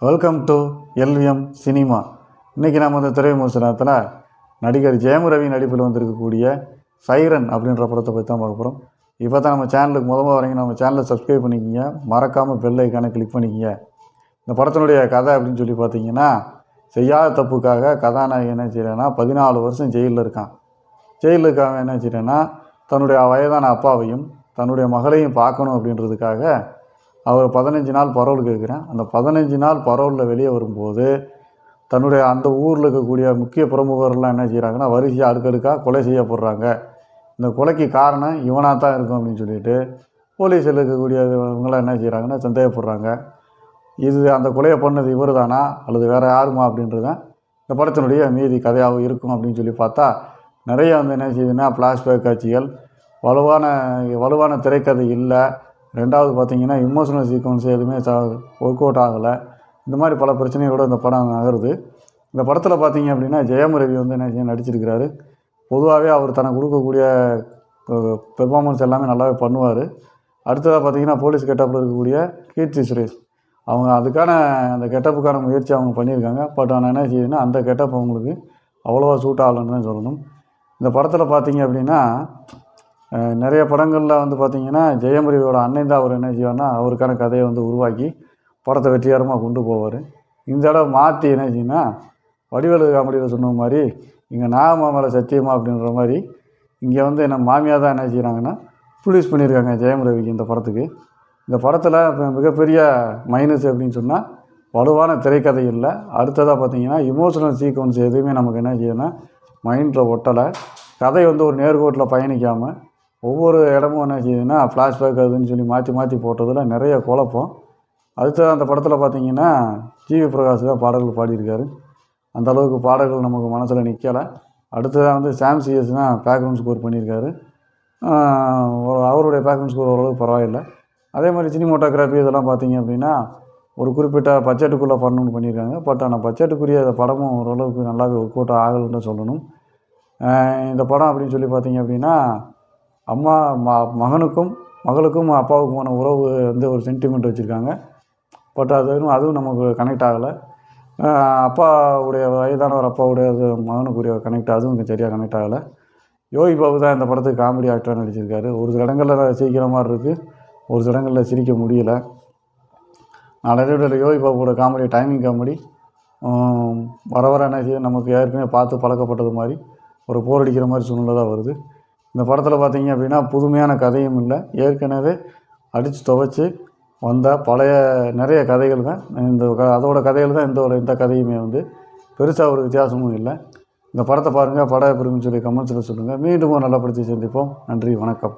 Welcome to LVM cinema. இன்றைக்கி நம்ம இந்த திரை விமர்சனத்தில் நடிகர் ஜெயம் ரவி நடிப்பில் வந்திருக்கக்கூடிய சைரன் அப்படின்ற படத்தை பற்றி தான் பார்க்க போகிறோம். இப்போ தான் நம்ம சேனலுக்கு முதல்ல வரீங்க, நம்ம சேனலை சப்ஸ்கிரைப் பண்ணிக்கிங்க, மறக்காமல் பெல் ஐக்கானை கிளிக் பண்ணிக்கிங்க. இந்த படத்தினுடைய கதை அப்படின்னு சொல்லி பார்த்தீங்கன்னா, செய்யாத தப்புக்காக கதாநாயகன் என்ன செய்கிறேன்னா 14 வருஷம் ஜெயிலில் இருக்கான். ஜெயிலில் இருக்காங்க என்ன செய்கிறேன்னா தன்னுடைய வயதான அப்பாவையும் தன்னுடைய மகளையும் பார்க்கணும் அப்படின்றதுக்காக அவர் 15 நாள் பரோல் கேட்குறேன். அந்த 15 நாள் பரோலில் வெளியே வரும்போது தன்னுடைய அந்த ஊரில் இருக்கக்கூடிய முக்கிய பிரமுகர்லாம் என்ன செய்கிறாங்கன்னா வரிசையாக அடுக்கடுக்காக கொலை செய்யப்படுறாங்க. இந்த கொலைக்கு காரணம் இவனாக தான் இருக்கும் அப்படின்னு சொல்லிட்டு போலீஸில் இருக்கக்கூடிய இவங்களாம் என்ன செய்கிறாங்கன்னா சந்தேகப்படுறாங்க. இது அந்த கொலையை பண்ணது இவர் தானா அல்லது வேறு யாருமா அப்படின்றது இந்த படத்தினுடைய மீதி கதையாக இருக்கும் அப்படின்னு சொல்லி பார்த்தா, நிறைய என்ன செய்யுதுன்னா ஃப்ளாஷ்பேக் காட்சிகள், வலுவான திரைக்கதை இல்லை. ரெண்டாவது பார்த்திங்கன்னா இமோஷனல் சீக்வன்ஸ் எதுவுமே ஒர்க் அவுட் ஆகலை. இந்த மாதிரி பல பிரச்சனைகளோடு இந்த படம் நகருது. இந்த படத்தில் பார்த்திங்க அப்படின்னா ஜெயம் ரவி என்ன நடிச்சிருக்கிறாரு. பொதுவாகவே அவர் தனக்கு கொடுக்கக்கூடிய பெர்ஃபார்மன்ஸ் எல்லாமே நல்லாவே பண்ணுவார். அடுத்ததாக பார்த்திங்கன்னா போலீஸ் கெட்டப்பில் இருக்கக்கூடிய கீர்த்தி சுரேஷ், அவங்க அதுக்கான அந்த கெட்டப்புக்கான முயற்சி அவங்க பண்ணியிருக்காங்க. பட் ஆனால் என்ன செய்யுதுன்னா அந்த கெட்டப் அவங்களுக்கு அவ்வளோவா சூட் ஆகலைன்னு தான் சொல்லணும். இந்த படத்தில் பார்த்திங்க அப்படின்னா நிறைய படங்களில் பார்த்திங்கன்னா ஜெயம் ரவியோட அண்ணன் தான் அவர் என்ன செய்வார்னா அவருக்கான கதையை உருவாக்கி படத்தை வெற்றிகரமாக கொண்டு போவார். இந்த தடவை மாற்றி என்ன செய்யுன்னா வடிவேலு காமெடியில் சொன்ன மாதிரி இங்கே நாகம்மா மேலே சத்தியமா அப்படின்ற மாதிரி இங்கே என்ன மாமியாக தான் என்ன செய்கிறாங்கன்னா ப்ரொடியூஸ் பண்ணியிருக்காங்க ஜெயம் ரவிக்கு இந்த படத்துக்கு. இந்த படத்தில் மிகப்பெரிய மைனஸ் அப்படின்னு சொன்னால் வலுவான திரைக்கதை இல்லை. அடுத்ததாக பார்த்திங்கன்னா இமோஷனல் சீக்வன்ஸ் எதுவுமே நமக்கு என்ன செய்யணும்னா மைண்டில் ஒட்டலை. கதை ஒரு நேர்கோட்டில் பயணிக்காமல் ஒவ்வொரு இடமும் என்ன செய்யுதுன்னா ஃப்ளாஷ்பேக் அதுன்னு சொல்லி மாற்றி மாற்றி போட்டதில் நிறைய குழப்பம். அடுத்தது அந்த படத்தில் பார்த்திங்கன்னா ஜிவி பிரகாஷ் தான் பாடல்கள் பாடியிருக்காரு. அந்தளவுக்கு பாடல்கள் நமக்கு மனசில் நிற்கலை. அடுத்ததாக சாம் சிஎஸ் தான் பேக்ரவுண்ட் ஸ்கோர் பண்ணியிருக்காரு. அவருடைய பேக்ரவுண்ட் ஸ்கோர் ஓரளவுக்கு பரவாயில்லை. அதே மாதிரி சினிமோட்டோகிராஃபி இதெல்லாம் பார்த்திங்க அப்படின்னா ஒரு குறிப்பிட்ட பட்ஜெட்டுக்குள்ளே பண்ணணும்னு பண்ணியிருக்காங்க. பட் ஆனால் பட்ஜெட்டுக்குரிய படமும் ஓரளவுக்கு நல்லாவே ஒர்க் அவுட் ஆகலைன்னு சொல்லணும். இந்த படம் அப்படின்னு சொல்லி பார்த்திங்க அப்படின்னா அம்மா மகனுக்கும் மகளுக்கும் அப்பாவுக்குமான உறவு ஒரு சென்டிமெண்ட் வச்சுருக்காங்க. பட் அதுவும் நமக்கு கனெக்ட் ஆகலை. அப்பாவுடைய வயதானவர் அப்பாவுடைய மகனுக்குரிய கனெக்ட் அதுவும் சரியாக கனெக்ட் ஆகலை. யோகி பாபு தான் இந்த படத்துக்கு காமெடி ஆக்டராக நடிச்சிருக்காரு. ஒரு சில இடங்களில் சிரிக்கிற மாதிரி இருக்குது, ஒரு சில இடங்களில் சிரிக்க முடியலை. நாளைய யோகி பாபுவோட காமெடி டைமிங் காமெடி வர என்ன செய்ய நமக்கு ஏற்கனவே பார்த்து பழக்கப்பட்டது மாதிரி ஒரு போர் அடிக்கிற மாதிரி சூழ்நிலை தான் வருது. இந்த படத்தில் பார்த்திங்க அப்படின்னா புதுமையான கதையும் இல்லை. ஏற்கனவே அடித்து துவைச்சி வந்த பழைய நிறைய கதைகள் தான் அதோட கதைகள் தான் இந்த கதையுமே பெருசாக ஒரு வித்தியாசமும் இல்லை. இந்த படத்தை பாருங்கள், படம் எப்படின்னு சொல்லி கமெண்ட்ஸில் சொல்லுங்கள். மீண்டும் நல்ல படத்தை சந்திப்போம். நன்றி, வணக்கம்.